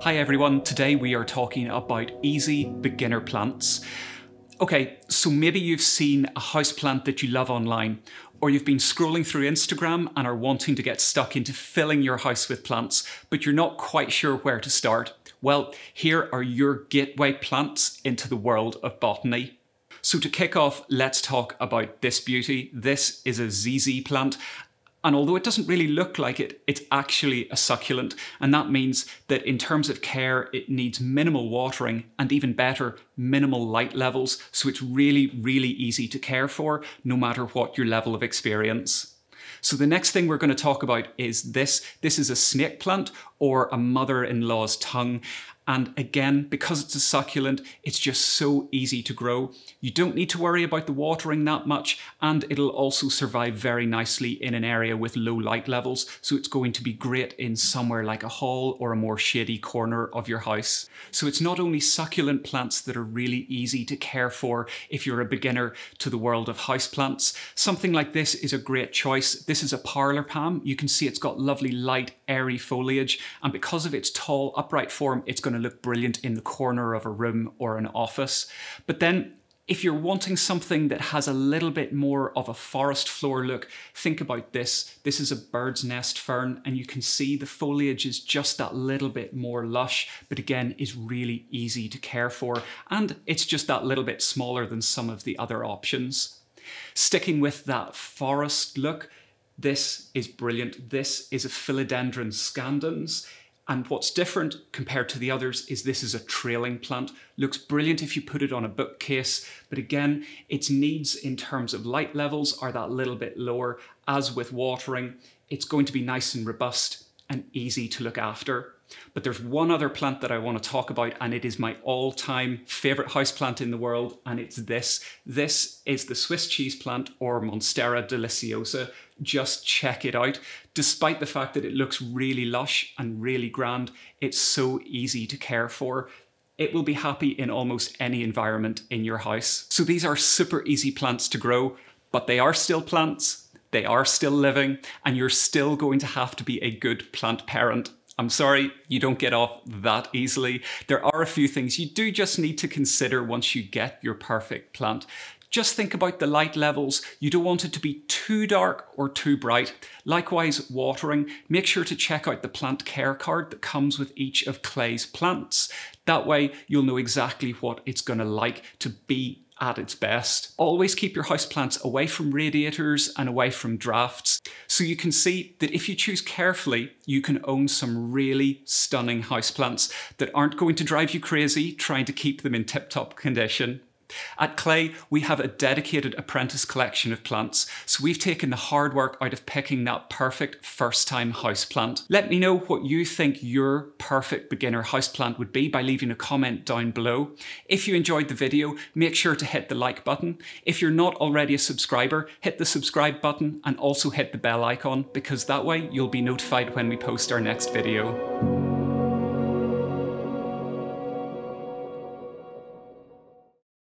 Hi everyone, today we are talking about easy beginner plants. Okay, so maybe you've seen a houseplant that you love online, or you've been scrolling through Instagram and are wanting to get stuck into filling your house with plants, but you're not quite sure where to start. Well, here are your gateway plants into the world of botany. So to kick off, let's talk about this beauty. This is a ZZ plant. And although it doesn't really look like it, it's actually a succulent. And that means that in terms of care, it needs minimal watering and even better, minimal light levels. So it's really, really easy to care for, no matter what your level of experience. So the next thing we're going to talk about is this. This is a snake plant or a mother-in-law's tongue. And again, because it's a succulent, it's just so easy to grow. You don't need to worry about the watering that much, and it'll also survive very nicely in an area with low light levels. So it's going to be great in somewhere like a hall or a more shady corner of your house. So it's not only succulent plants that are really easy to care for if you're a beginner to the world of houseplants. Something like this is a great choice. This is a parlour palm. You can see it's got lovely light, airy foliage, and because of its tall, upright form, it's going to look brilliant in the corner of a room or an office. But then if you're wanting something that has a little bit more of a forest floor look, think about this. This is a bird's nest fern, and you can see the foliage is just that little bit more lush, but again, is really easy to care for. And it's just that little bit smaller than some of the other options. Sticking with that forest look, this is brilliant. This is a Philodendron scandens. And what's different compared to the others is this is a trailing plant. Looks brilliant if you put it on a bookcase, but again, its needs in terms of light levels are that little bit lower. As with watering, it's going to be nice and robust and easy to look after. But there's one other plant that I want to talk about, and it is my all-time favorite houseplant in the world, and it's this. This is the Swiss cheese plant, or Monstera deliciosa. Just check it out. Despite the fact that it looks really lush and really grand, it's so easy to care for. It will be happy in almost any environment in your house. So these are super easy plants to grow, but they are still plants. They are still living, and you're still going to have to be a good plant parent. I'm sorry, you don't get off that easily. There are a few things you do just need to consider once you get your perfect plant. Just think about the light levels. You don't want it to be too dark or too bright. Likewise, watering. Make sure to check out the plant care card that comes with each of Clay's plants. That way, you'll know exactly what it's going to like to be at its best. Always keep your houseplants away from radiators and away from drafts. So you can see that if you choose carefully, you can own some really stunning houseplants that aren't going to drive you crazy trying to keep them in tip-top condition. At Clay, we have a dedicated apprentice collection of plants, so we've taken the hard work out of picking that perfect first-time houseplant. Let me know what you think your perfect beginner houseplant would be by leaving a comment down below. If you enjoyed the video, make sure to hit the like button. If you're not already a subscriber, hit the subscribe button and also hit the bell icon, because that way you'll be notified when we post our next video.